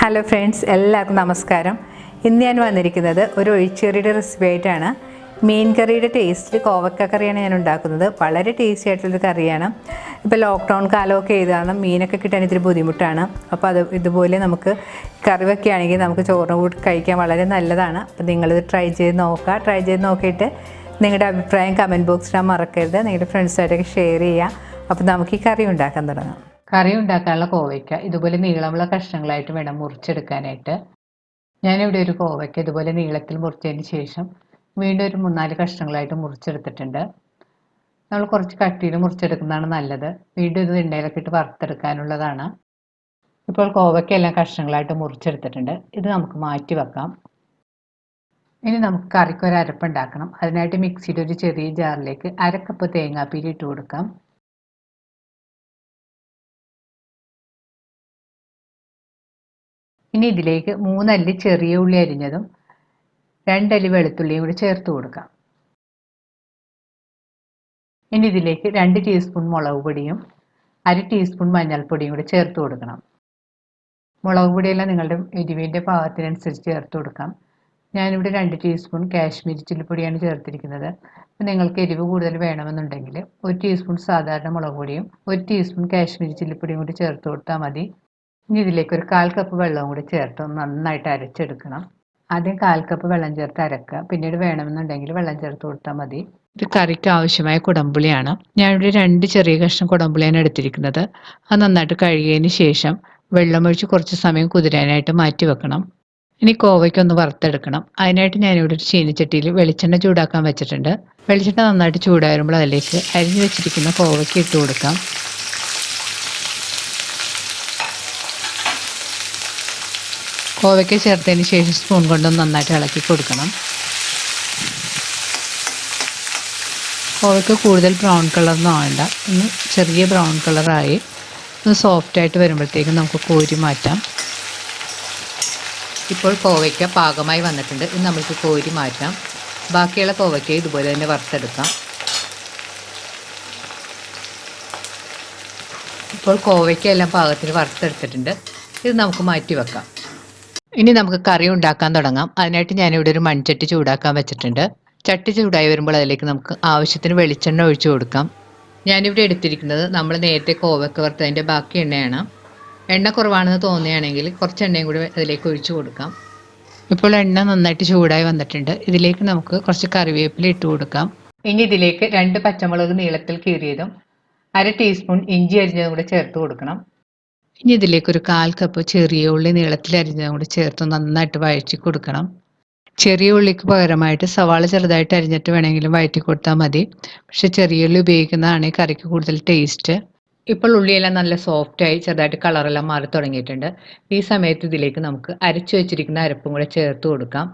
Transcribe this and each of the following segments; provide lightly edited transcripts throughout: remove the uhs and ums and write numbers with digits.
Hello friends, എല്ലാവർക്കും നമസ്കാരം. ഇന്ന് ഞാൻ വന്നിരിക്കുന്നത് ഒരു ഒഴിച്ചുകറിയുടെ റെസിപ്പി ആയിട്ടാണ്. മീൻ കറിയുടെ ടേസ്റ്റിൽ കോവക്ക കറിയാണ് ഞാൻ ഉണ്ടാക്കുന്നത്. വളരെ ടേസ്റ്റി ആയിട്ടുള്ളൊരു കറിയാണ്. ഇപ്പോൾ ലോക്ക്ഡൗൺ കാലമൊക്കെ ചെയ്താണ് മീനൊക്കെ കിട്ടാൻ ഇത്തിരി ബുദ്ധിമുട്ടാണ്. അപ്പോൾ ഇതുപോലെ നമുക്ക് കറി വയ്ക്കുകയാണെങ്കിൽ നമുക്ക് ചോറിന് കൂടി കഴിക്കാൻ വളരെ നല്ലതാണ്. അപ്പോൾ നിങ്ങളിത് ട്രൈ ചെയ്ത് നോക്കിയിട്ട് നിങ്ങളുടെ അഭിപ്രായം കമൻറ്റ് ബോക്സിൽ മറക്കരുത്. നിങ്ങളുടെ ഫ്രണ്ട്സായിട്ടൊക്കെ ഷെയർ ചെയ്യുക. അപ്പോൾ നമുക്ക് ഈ കറി ഉണ്ടാക്കാൻ തുടങ്ങാം. കറി ഉണ്ടാക്കാനുള്ള കോവയ്ക്ക ഇതുപോലെ നീളമുള്ള കഷ്ണങ്ങളായിട്ട് വേണം മുറിച്ചെടുക്കാനായിട്ട്. ഞാനിവിടെ ഒരു കോവയ്ക്ക ഇതുപോലെ നീളത്തിൽ മുറിച്ചതിന് ശേഷം വീണ്ടും ഒരു 3-4 കഷ്ണങ്ങളായിട്ട് മുറിച്ചെടുത്തിട്ടുണ്ട്. നമ്മൾ കുറച്ച് കട്ടിയിൽ മുറിച്ചെടുക്കുന്നതാണ് നല്ലത്. വീണ്ടും ഇത് എണ്ണയിലൊക്കെ ഇട്ട് വറുത്തെടുക്കാനുള്ളതാണ്. ഇപ്പോൾ കോവയ്ക്ക എല്ലാം കഷ്ണങ്ങളായിട്ട് മുറിച്ചെടുത്തിട്ടുണ്ട്. ഇത് നമുക്ക് മാറ്റി വെക്കാം. ഇനി നമുക്ക് കറിക്ക് ഒരു അരപ്പുണ്ടാക്കണം. അതിനായിട്ട് മിക്സിയുടെ ഒരു ചെറിയ ജാറിലേക്ക് 1/2 കപ്പ് തേങ്ങാപ്പീരി ഇട്ട് കൊടുക്കാം. ഇനി ഇതിലേക്ക് 3 അല്ലി ചെറിയ ഉള്ളി അരിഞ്ഞതും 2 അല്ലി വെളുത്തുള്ളിയും കൂടി ചേർത്ത് കൊടുക്കാം. ഇനി ഇതിലേക്ക് 2 ടീസ്പൂൺ മുളക് പൊടിയും 1/2 ടീസ്പൂൺ മഞ്ഞൾപ്പൊടിയും കൂടി ചേർത്ത് കൊടുക്കണം. മുളക് പൊടിയെല്ലാം നിങ്ങളുടെ എരിവിൻ്റെ പാകത്തിനനുസരിച്ച് ചേർത്ത് കൊടുക്കാം. ഞാനിവിടെ 2 ടീസ്പൂൺ കാശ്മീരി ചില്ലിപ്പൊടിയാണ് ചേർത്തിരിക്കുന്നത്. അപ്പോൾ നിങ്ങൾക്ക് എരിവ് കൂടുതൽ വേണമെന്നുണ്ടെങ്കിൽ 1 ടീസ്പൂൺ സാധാരണ മുളക് പൊടിയും 1 ടീസ്പൂൺ കാശ്മീരി ചില്ലിപ്പൊടിയും കൂടി ചേർത്ത് കൊടുത്താൽ മതി. ഇനി ഇതിലേക്ക് ഒരു 1/4 കപ്പ് വെള്ളവും കൂടി ചേർത്ത് നന്നായിട്ട് അരച്ചെടുക്കണം. ആദ്യം 1/4 കപ്പ് വെള്ളം ചേർത്ത് അരക്കുക. പിന്നീട് വേണമെന്നുണ്ടെങ്കിൽ വെള്ളം ചേർത്ത് കൊടുത്താൽ മതി. ഇത് കറിക്ക് ആവശ്യമായ കുടംപുളിയാണ്. ഞാനിവിടെ 2 ചെറിയ കഷ്ണം കുടംപുളിയാണ് എടുത്തിരിക്കുന്നത്. അത് നന്നായിട്ട് കഴുകിയതിന് ശേഷം വെള്ളമൊഴിച്ച് കുറച്ച് സമയം കുതിരാനായിട്ട് മാറ്റി വെക്കണം. ഇനി കോവയ്ക്കൊന്ന് വറുത്തെടുക്കണം. അതിനായിട്ട് ഞാനിവിടെ ഒരു ചീനച്ചട്ടിയിൽ വെളിച്ചെണ്ണ ചൂടാക്കാൻ വെച്ചിട്ടുണ്ട്. വെളിച്ചെണ്ണ നന്നായിട്ട് ചൂടായി വരുമ്പോൾ അതിലേക്ക് അരിഞ്ഞു വെച്ചിരിക്കുന്ന കോവയ്ക്ക് ഇട്ട് കൊടുക്കാം. കോവയ്ക്ക ചേർത്തതിന് ശേഷം സ്പൂൺ കൊണ്ടൊന്ന് നന്നായിട്ട് ഇളക്കി കൊടുക്കണം. കോവയ്ക്ക കൂടുതൽ ബ്രൗൺ കളറൊന്നും ആവേണ്ട, ഒന്ന് ചെറിയ ബ്രൗൺ കളറായി ഒന്ന് സോഫ്റ്റായിട്ട് വരുമ്പോഴത്തേക്കും നമുക്ക് കോരി മാറ്റാം. ഇപ്പോൾ കോവയ്ക്ക പാകമായി വന്നിട്ടുണ്ട്. ഇത് നമുക്ക് കോരി മാറ്റാം. ബാക്കിയുള്ള കോവയ്ക്ക ഇതുപോലെ തന്നെ വറുത്തെടുക്കാം. ഇപ്പോൾ കോവയ്ക്ക എല്ലാം പാകത്തിന് വറുത്തെടുത്തിട്ടുണ്ട്. ഇത് നമുക്ക് മാറ്റി വെക്കാം. ഇനി നമുക്ക് കറി ഉണ്ടാക്കാൻ തുടങ്ങാം. അതിനായിട്ട് ഞാനിവിടെ ഒരു മൺചട്ടി ചൂടാക്കാൻ വെച്ചിട്ടുണ്ട്. ചട്ടി ചൂടായി വരുമ്പോൾ അതിലേക്ക് നമുക്ക് ആവശ്യത്തിന് വെളിച്ചെണ്ണ ഒഴിച്ചു കൊടുക്കാം. ഞാനിവിടെ എടുത്തിരിക്കുന്നത് നമ്മൾ നേരത്തെ കോവയ്ക്ക വറുത്തതിൻ്റെ ബാക്കി എണ്ണയാണ്. എണ്ണ കുറവാണെന്ന് തോന്നുകയാണെങ്കിൽ കുറച്ച് എണ്ണയും കൂടി അതിലേക്ക് ഒഴിച്ചു കൊടുക്കാം. ഇപ്പോൾ എണ്ണ നന്നായിട്ട് ചൂടായി വന്നിട്ടുണ്ട്. ഇതിലേക്ക് നമുക്ക് കുറച്ച് കറിവേപ്പില ഇട്ട് കൊടുക്കാം. ഇനി ഇതിലേക്ക് 2 പച്ചമുളക് നീളത്തിൽ കീറിയതും 1/2 ടീസ്പൂൺ ഇഞ്ചി അരിഞ്ഞതും കൂടെ ചേർത്ത് കൊടുക്കണം. ഇനി ഇതിലേക്ക് ഒരു 1/4 കപ്പ് ചെറിയ ഉള്ളി നീളത്തിൽ അരിഞ്ഞതും കൂടി ചേർത്ത് നന്നായിട്ട് വഴറ്റി കൊടുക്കണം. ചെറിയ ഉള്ളിക്ക് പകരമായിട്ട് സവാള ചെറുതായിട്ട് അരിഞ്ഞിട്ട് വേണമെങ്കിലും വഴറ്റി കൊടുത്താൽ മതി. പക്ഷേ ചെറിയ ഉള്ളി ഉപയോഗിക്കുന്നതാണ് ഈ കറിക്ക് കൂടുതൽ ടേസ്റ്റ്. ഇപ്പോൾ ഉള്ളിയെല്ലാം നല്ല സോഫ്റ്റായി ചെറുതായിട്ട് കളറെല്ലാം മാറി തുടങ്ങിയിട്ടുണ്ട്. ഈ സമയത്ത് ഇതിലേക്ക് നമുക്ക് അരച്ചു വെച്ചിരിക്കുന്ന അരപ്പും കൂടെ ചേർത്ത് കൊടുക്കാം.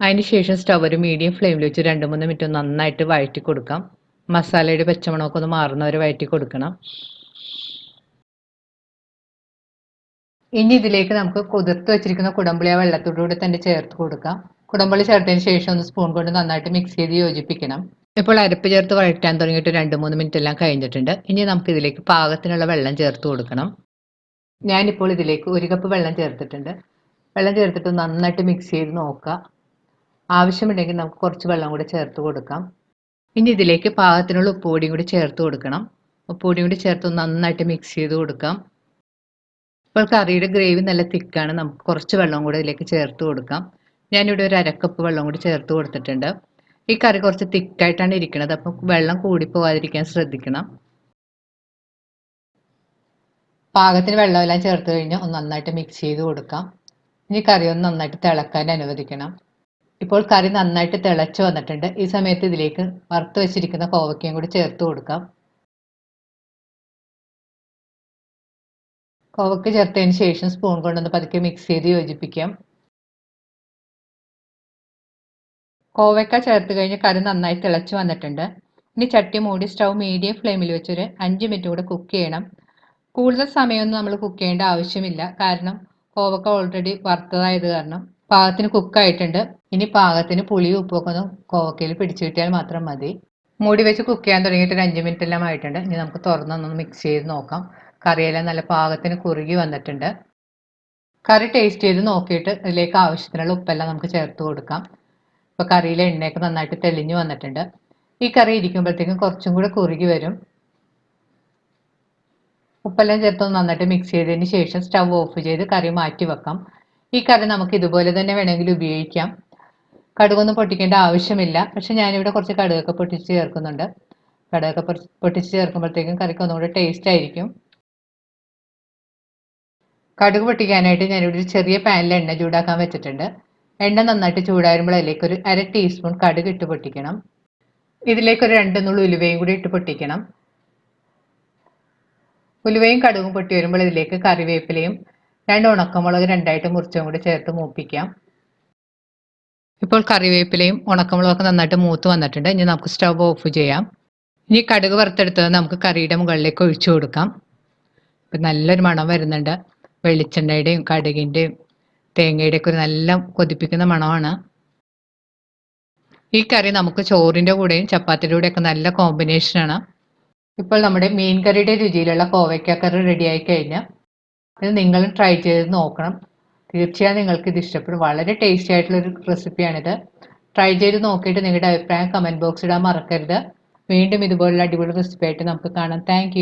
അതിനുശേഷം സ്റ്റവ് ഒരു മീഡിയം ഫ്ലെയിമിൽ വെച്ച് 2-3 മിനിറ്റ് നന്നായിട്ട് വഴറ്റി കൊടുക്കാം. മസാലയുടെ പച്ചമണമൊക്കെ ഒന്ന് മാറുന്നവരെ വഴറ്റി കൊടുക്കണം. ഇനി ഇതിലേക്ക് നമുക്ക് കുതിർത്ത് വെച്ചിരിക്കുന്ന കുടംപുളി ആ വെള്ളത്തോടുകൂടി തന്നെ ചേർത്ത് കൊടുക്കാം. കുടംപുളി ചേർത്തതിന് ശേഷം ഒന്ന് സ്പൂൺ കൊണ്ട് നന്നായിട്ട് മിക്സ് ചെയ്ത് യോജിപ്പിക്കണം. ഇപ്പോൾ അരപ്പ് ചേർത്ത് വഴറ്റാൻ തുടങ്ങിയിട്ട് 2-3 മിനിറ്റ് എല്ലാം കഴിഞ്ഞിട്ടുണ്ട്. ഇനി നമുക്ക് ഇതിലേക്ക് പാകത്തിനുള്ള വെള്ളം ചേർത്ത് കൊടുക്കണം. ഞാനിപ്പോൾ ഇതിലേക്ക് 1 കപ്പ് വെള്ളം ചേർത്തിട്ടുണ്ട്. വെള്ളം ചേർത്തിട്ട് നന്നായിട്ട് മിക്സ് ചെയ്ത് നോക്കുക. ആവശ്യമുണ്ടെങ്കിൽ നമുക്ക് കുറച്ച് വെള്ളം കൂടി ചേർത്ത് കൊടുക്കാം. ഇനി ഇതിലേക്ക് പാകത്തിനുള്ള ഉപ്പുപൊടിയും കൂടി ചേർത്ത് കൊടുക്കണം. ഉപ്പുപൊടിയും കൂടി ചേർത്ത് നന്നായിട്ട് മിക്സ് ചെയ്ത് കൊടുക്കാം. ഇപ്പോൾ കറിയുടെ ഗ്രേവി നല്ല തിക്കാണ്. നമുക്ക് കുറച്ച് വെള്ളം കൂടി ഇതിലേക്ക് ചേർത്ത് കൊടുക്കാം. ഞാനിവിടെ ഒരു 1/2 കപ്പ് വെള്ളം കൂടി ചേർത്ത് കൊടുത്തിട്ടുണ്ട്. ഈ കറി കുറച്ച് തിക്കായിട്ടാണ് ഇരിക്കുന്നത്. അപ്പം വെള്ളം കൂടിപ്പോകാതിരിക്കാൻ ശ്രദ്ധിക്കണം. പാകത്തിന് വെള്ളമെല്ലാം ചേർത്ത് കഴിഞ്ഞ് ഒന്ന് നന്നായിട്ട് മിക്സ് ചെയ്ത് കൊടുക്കാം. ഇനി കറി ഒന്ന് നന്നായിട്ട് തിളക്കാൻ അനുവദിക്കണം. ഇപ്പോൾ കറി നന്നായിട്ട് തിളച്ച് വന്നിട്ടുണ്ട്. ഈ സമയത്ത് ഇതിലേക്ക് വറുത്ത് വെച്ചിരിക്കുന്ന കോവയ്ക്കയും കൂടി ചേർത്ത് കൊടുക്കാം. കോവയ്ക്ക ചേർത്തതിന് ശേഷം സ്പൂൺ കൊണ്ടൊന്ന് പതുക്കെ മിക്സ് ചെയ്ത് യോജിപ്പിക്കാം. കോവയ്ക്ക ചേർത്ത് കഴിഞ്ഞ് കറി നന്നായി തിളച്ച് വന്നിട്ടുണ്ട്. ഇനി ചട്ടി മൂടി സ്റ്റൗ മീഡിയം ഫ്ലെയിമിൽ വെച്ചൊരു 5 മിനിറ്റ് കൂടെ കുക്ക് ചെയ്യണം. കൂടുതൽ സമയമൊന്നും നമ്മൾ കുക്ക് ചെയ്യേണ്ട ആവശ്യമില്ല. കാരണം കോവയ്ക്ക ഓൾറെഡി വറുത്തതായത് കാരണം പാകത്തിന് കുക്കായിട്ടുണ്ട്. ഇനി പാകത്തിന് പുളിയും ഉപ്പൊക്കെ ഒന്ന് കോവയ്ക്കയിൽ പിടിച്ചു കിട്ടിയാൽ മാത്രം മതി. മൂടി വെച്ച് കുക്ക് ചെയ്യാൻ തുടങ്ങിയിട്ട് ഒരു 5 മിനിറ്റ് എല്ലാം ആയിട്ടുണ്ട്. ഇനി നമുക്ക് തുറന്നൊന്ന് മിക്സ് ചെയ്ത് നോക്കാം. കറിയെല്ലാം നല്ല പാകത്തിന് കുറുകി വന്നിട്ടുണ്ട്. കറി ടേസ്റ്റ് ചെയ്ത് നോക്കിയിട്ട് ഇതിലേക്ക് ആവശ്യത്തിനുള്ള ഉപ്പെല്ലാം നമുക്ക് ചേർത്ത് കൊടുക്കാം. ഇപ്പോൾ കറിയിലെ എണ്ണയൊക്കെ നന്നായിട്ട് തെളിഞ്ഞു വന്നിട്ടുണ്ട്. ഈ കറി ഇരിക്കുമ്പോഴത്തേക്കും കുറച്ചും കൂടെ കുറുകി വരും. ഉപ്പെല്ലാം ചേർത്ത് നന്നായിട്ട് മിക്സ് ചെയ്തതിന് ശേഷം സ്റ്റവ് ഓഫ് ചെയ്ത് കറി മാറ്റി വെക്കാം. ഈ കറി നമുക്ക് ഇതുപോലെ തന്നെ വേണമെങ്കിൽ ഉപയോഗിക്കാം. കടുകൊന്നും പൊട്ടിക്കേണ്ട ആവശ്യമില്ല. പക്ഷെ ഞാനിവിടെ കുറച്ച് കടുകൊക്കെ പൊട്ടിച്ച് ചേർക്കുന്നുണ്ട്. കടുകൊക്കെ പൊട്ടിച്ച് ചേർക്കുമ്പോഴത്തേക്കും കറിക്ക് ഒന്നുകൂടെ ടേസ്റ്റ് ആയിരിക്കും. കടുക് പൊട്ടിക്കാനായിട്ട് ഞാനിവിടെ ഒരു ചെറിയ പാനിൽ എണ്ണ ചൂടാക്കാൻ വെച്ചിട്ടുണ്ട്. എണ്ണ നന്നായിട്ട് ചൂടാകുമ്പോൾ അതിലേക്ക് ഒരു 1/2 ടീസ്പൂൺ കടുക് ഇട്ട് പൊട്ടിക്കണം. ഇതിലേക്ക് ഒരു 2 നുള്ളു ഉലുവയും കൂടി ഇട്ട് പൊട്ടിക്കണം. ഉലുവയും കടുകും പൊട്ടി വരുമ്പോൾ ഇതിലേക്ക് കറിവേപ്പിലയും 2 ഉണക്കമുളക് രണ്ടായിട്ട് മുറിച്ചും കൂടി ചേർത്ത് മൂപ്പിക്കാം. ഇപ്പോൾ കറിവേപ്പിലയും ഉണക്കമുളകൊക്കെ നന്നായിട്ട് മൂത്ത് വന്നിട്ടുണ്ട്. ഇനി നമുക്ക് സ്റ്റവ് ഓഫ് ചെയ്യാം. ഇനി കടുക് വറുത്തെടുത്തത് നമുക്ക് കറിയുടെ മുകളിലേക്ക് ഒഴിച്ചു കൊടുക്കാം. ഇപ്പം നല്ലൊരു മണം വരുന്നുണ്ട്. വെളിച്ചെണ്ണയുടെയും കടുകിൻ്റെയും തേങ്ങയുടെ ഒക്കെ ഒരു നല്ല കൊതിപ്പിക്കുന്ന മണമാണ്. ഈ കറി നമുക്ക് ചോറിൻ്റെ കൂടെയും ചപ്പാത്തിയുടെ കൂടെയൊക്കെ നല്ല കോമ്പിനേഷനാണ്. ഇപ്പോൾ നമ്മുടെ മീൻ കറിയുടെ രുചിയിലുള്ള കോവയ്ക്ക കറി റെഡിയായി കഴിഞ്ഞാൽ ഇത് നിങ്ങളും ട്രൈ ചെയ്ത് നോക്കണം. തീർച്ചയായും നിങ്ങൾക്ക് ഇത് ഇഷ്ടപ്പെടും. വളരെ ടേസ്റ്റി ആയിട്ടുള്ളൊരു റെസിപ്പിയാണിത്. ട്രൈ ചെയ്ത് നോക്കിയിട്ട് നിങ്ങളുടെ അഭിപ്രായം കമൻറ്റ് ബോക്സിൽ ഇടാൻ മറക്കരുത്. വീണ്ടും ഇതുപോലുള്ള അടിപൊളി റെസിപ്പി ആയിട്ട് നമുക്ക് കാണാം. താങ്ക്